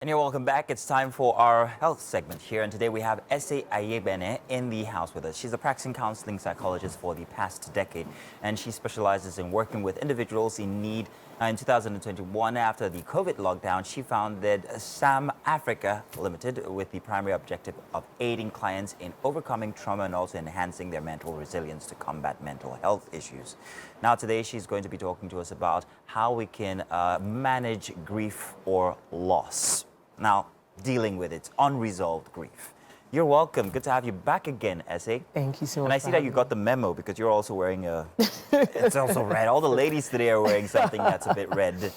And you're welcome back. It's time for our health segment here. And today we have Ese Ayebene in the house with us. She's a practicing counseling psychologist for the past decade. And she specializes in working with individuals in need. In 2021, after the COVID lockdown, she founded SAM Africa Limited with the primary objective of aiding clients in overcoming trauma and also enhancing their mental resilience to combat mental health issues. Now, today she's going to be talking to us about how we can manage grief or loss. Now, dealing with it, unresolved grief. You're welcome. Good to have you back again, Ese. Thank you so much. And I see that you got the memo because you're also wearing a... It's also red. All the ladies today are wearing something that's a bit red.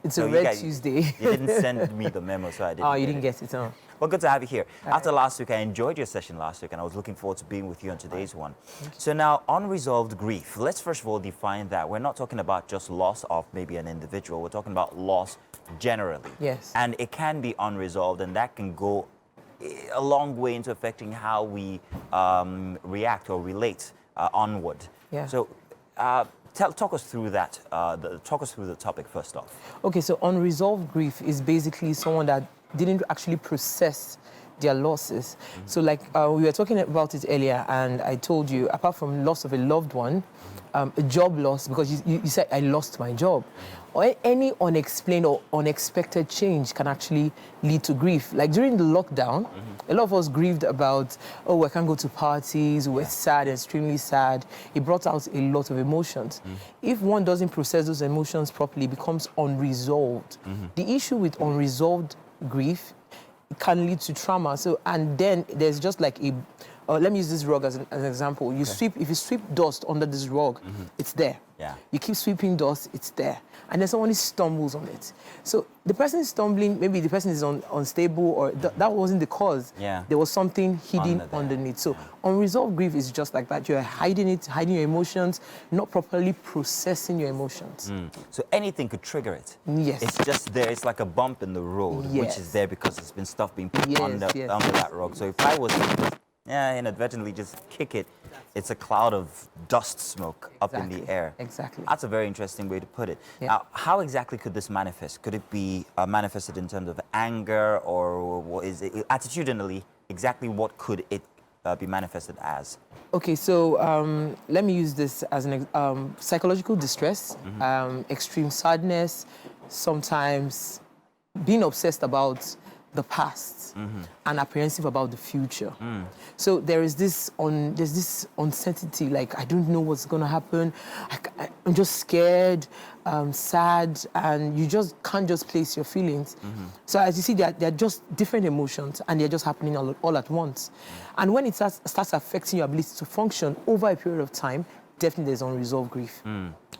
It's a red Tuesday. You didn't send me the memo, so I didn't. Oh, you didn't get it, huh? Well, good to have you here. After last week, I enjoyed your session last week, and I was looking forward to being with you on today's one. So now, unresolved grief. Let's first of all define that. We're not talking about just loss of maybe an individual. We're talking about loss generally. Yes. And it can be unresolved, and that can go a long way into affecting how we react or relate onward. Yeah. So talk us through that. Talk us through the topic first off. Okay, so unresolved grief is basically someone that didn't actually process their losses. So like we were talking about it earlier, and I told you, apart from loss of a loved one, a job loss, because you said I lost my job, or any unexplained or unexpected change can actually lead to grief. Like during the lockdown, a lot of us grieved about, oh, I can't go to parties, we're sad, extremely sad. It brought out a lot of emotions. If one doesn't process those emotions properly, it becomes unresolved. The issue with unresolved grief can lead to trauma. So, and then there's just like a, let me use this rug as an example. You sweep, if you sweep dust under this rug, it's there. Yeah. You keep sweeping dust, it's there. And then somebody stumbles on it. So the person is stumbling, maybe the person is unstable, or that wasn't the cause. Yeah. There was something hidden underneath. So unresolved grief is just like that. You're hiding it, hiding your emotions, not properly processing your emotions. So anything could trigger it. Yes. It's just there. It's like a bump in the road, which is Yes. there because it's been stuff being put Yes, under yes. that rug. So if I was to inadvertently just kick it, it's a cloud of dust smoke up in the air. Exactly. That's a very interesting way to put it. Yeah. Now, how exactly could this manifest? Could it be manifested in terms of anger, or what is it attitudinally? Exactly what could it be manifested as? Okay, so let me use this as an psychological distress, extreme sadness, sometimes being obsessed about the past and apprehensive about the future. So there's this uncertainty, like I don't know what's going to happen. I'm just scared, sad, and you just can't just place your feelings. So as you see, they're just different emotions, and they're just happening all at once. And when it starts affecting your ability to function over a period of time, definitely there's unresolved grief.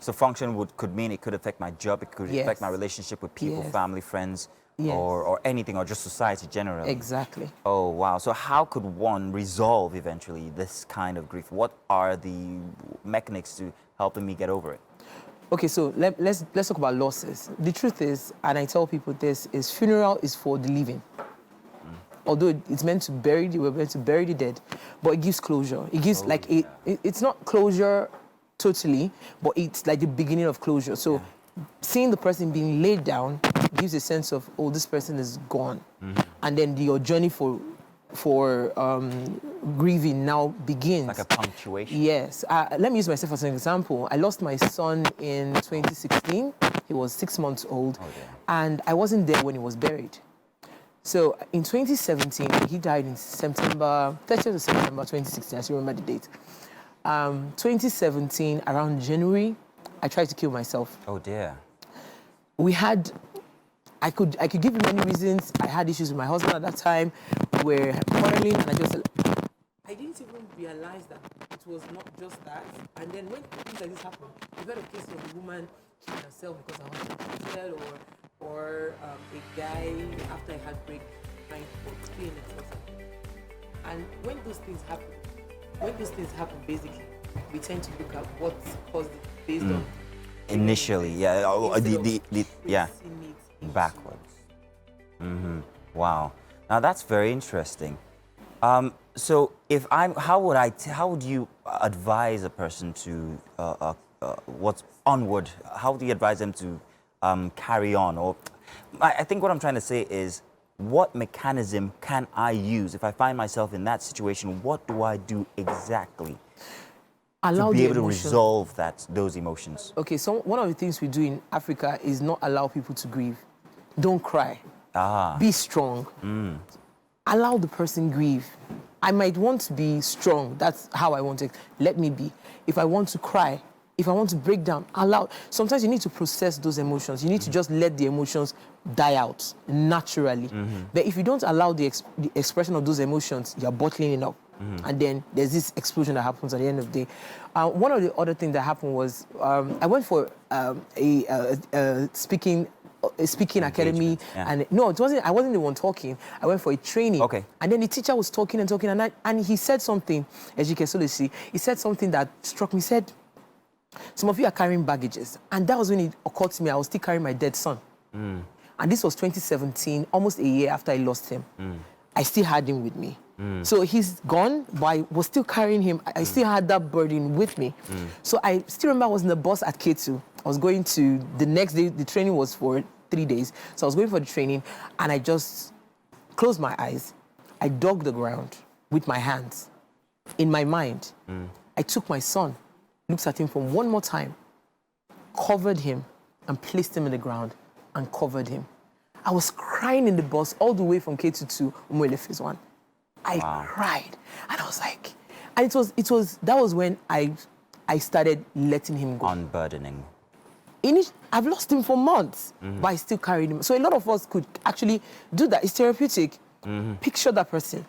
So function could mean it could affect my job, it could affect my relationship with people, family, friends, or anything, or just society generally. Exactly. Oh, wow. So how could one resolve eventually this kind of grief? What are the mechanisms to helping me get over it? Okay, so let's talk about losses. The truth is, and I tell people this, is funeral is for the living. Although it's meant to we're meant to bury the dead, but it gives closure. It gives it's not closure totally, but it's like the beginning of closure. So seeing the person being laid down gives a sense of, oh, this person is gone. And then your journey for grieving now begins. Like a punctuation. Yes. Let me use myself as an example. I lost my son in 2016. He was 6 months old. And I wasn't there when he was buried. So in 2017, he died in September, 30th of September 2016, I still remember the date. 2017, around January, I tried to kill myself. Oh dear. I could give you many reasons. I had issues with my husband at that time. We're quarreling, and I didn't even realize that it was not just that. And then when things like this happen, you've had a case of a woman killing herself because her husband cheated, or a guy after a heartbreak trying to clean himself. And when those things happen, basically, we tend to look at what caused it based on initially, backwards. Wow. Now that's very interesting. So how would you advise a person to what's onward? How do you advise them to carry on? Or I think what I'm trying to say is, what mechanism can I use? If I find myself in that situation, what do I do exactly Allow to be the able to emotion. resolve those emotions? Okay, so one of the things we do in Africa is not allow people to grieve. Don't cry. Be strong. Allow the person grieve. I might want to be strong. That's how I want it. Let me be. If I want to cry, if I want to break down, allow. Sometimes you need to process those emotions. You need to just let the emotions die out naturally. But if you don't allow the expression of those emotions, you're bottling it up. And then there's this explosion that happens at the end of the day. One of the other things that happened was I went for a speaking academy, and no, it wasn't. I wasn't the one talking. I went for a training. Okay. And then the teacher was talking and talking, and he said something, as you can sort of see, he said something that struck me. He said, some of you are carrying baggages. And that was when it occurred to me, I was still carrying my dead son. And this was 2017, almost a year after I lost him. I still had him with me. So he's gone, but I was still carrying him. I still had that burden with me. So I still remember I was in the bus at K2. I was going to, the next day, the training was for 3 days. So I was going for the training, and I just closed my eyes. I dug the ground with my hands. In my mind, I took my son, looked at him for one more time, covered him, and placed him in the ground, and covered him. I was crying in the bus all the way from K2 to Umuele Phase 1. I cried, and I was like, and that was when I started letting him go. Unburdening. I've lost him for months, but I still carried him. So a lot of us could actually do that. It's therapeutic. Picture that person.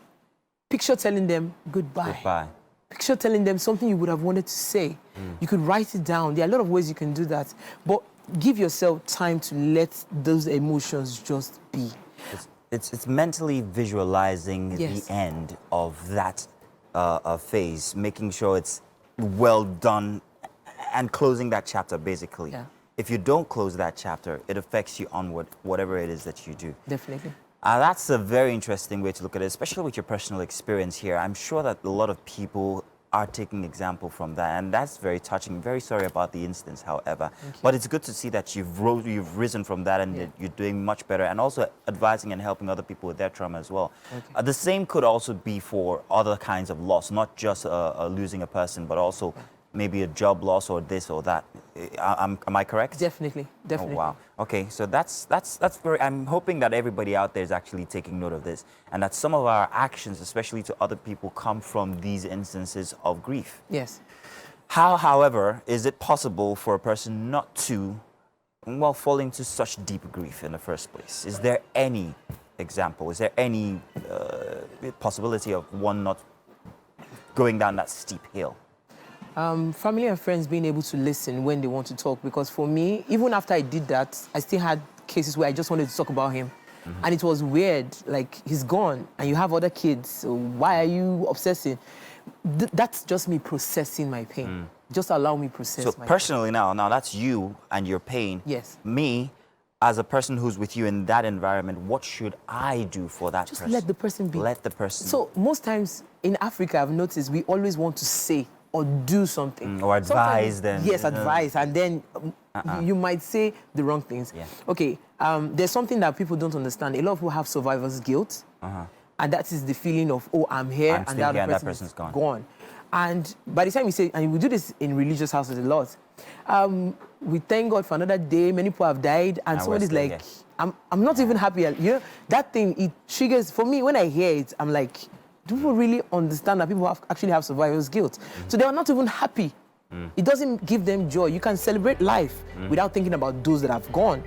Picture telling them goodbye. Goodbye. Picture telling them something you would have wanted to say. You could write it down. There are a lot of ways you can do that. But give yourself time to let those emotions just be. It's mentally visualizing Yes. the end of that phase, making sure it's well done and closing that chapter, basically. Yeah. If you don't close that chapter, it affects you onward, whatever it is that you do. Definitely. That's a very interesting way to look at it, especially with your personal experience here. I'm sure that a lot of people are taking example from that, and that's very touching. Very sorry about the instance, however. But it's good to see that you've risen from that, and that you're doing much better, and also advising and helping other people with their trauma as well. The same could also be for other kinds of loss, not just losing a person, but also maybe a job loss or this or that. Am I correct? Definitely. Definitely. Oh, wow. Okay, so that's very, I'm hoping that everybody out there is actually taking note of this, and that some of our actions, especially to other people, come from these instances of grief. Yes. How, however, is it possible for a person not to, well, fall into such deep grief in the first place? Is there any example? Is there any possibility of one not going down that steep hill? Family and friends being able to listen when they want to talk, because for me, even after I did that, I still had cases where I just wanted to talk about him. And it was weird, like, he's gone and you have other kids, so why are you obsessing? That's just me processing my pain. Just allow me process my pain. So personally now that's you and your pain. Yes. Me, as a person who's with you in that environment, what should I do for that person? Just let the person be. Let the person. So most times in Africa, I've noticed we always want to say or do something. Or advise them. Yes, advise. And then you might say the wrong things. Yeah. Okay, there's something that people don't understand. A lot of people have survivor's guilt. And that is the feeling of, oh, I'm here, and the other person's gone. And by the time you say, and we do this in religious houses a lot, we thank God for another day. Many people have died, and somebody's like, I'm not even happy. You know, that thing, it triggers, for me, when I hear it, I'm like, do people really understand that people actually have survivor's guilt? So they are not even happy. It doesn't give them joy. You can celebrate life without thinking about those that have gone,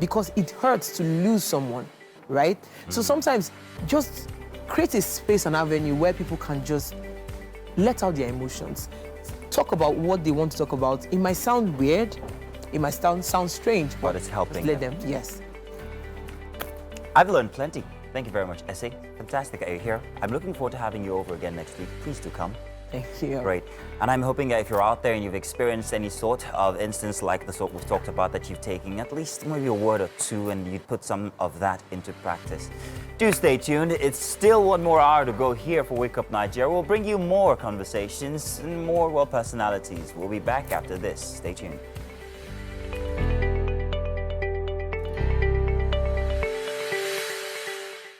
because it hurts to lose someone, right? So sometimes just create a space and avenue where people can just let out their emotions, talk about what they want to talk about. It might sound weird, it might sound strange, but it's helping. Let them, yes. I've learned plenty. Thank you very much, Essie. Fantastic that you're here. I'm looking forward to having you over again next week. Please do come. Thank you. Great. And I'm hoping that if you're out there and you've experienced any sort of instance like the sort we've talked about, that you've taken at least maybe a word or two and you put some of that into practice. Do stay tuned. It's still one more hour to go here for Wake Up Nigeria. We'll bring you more conversations and more, well, personalities. We'll be back after this. Stay tuned.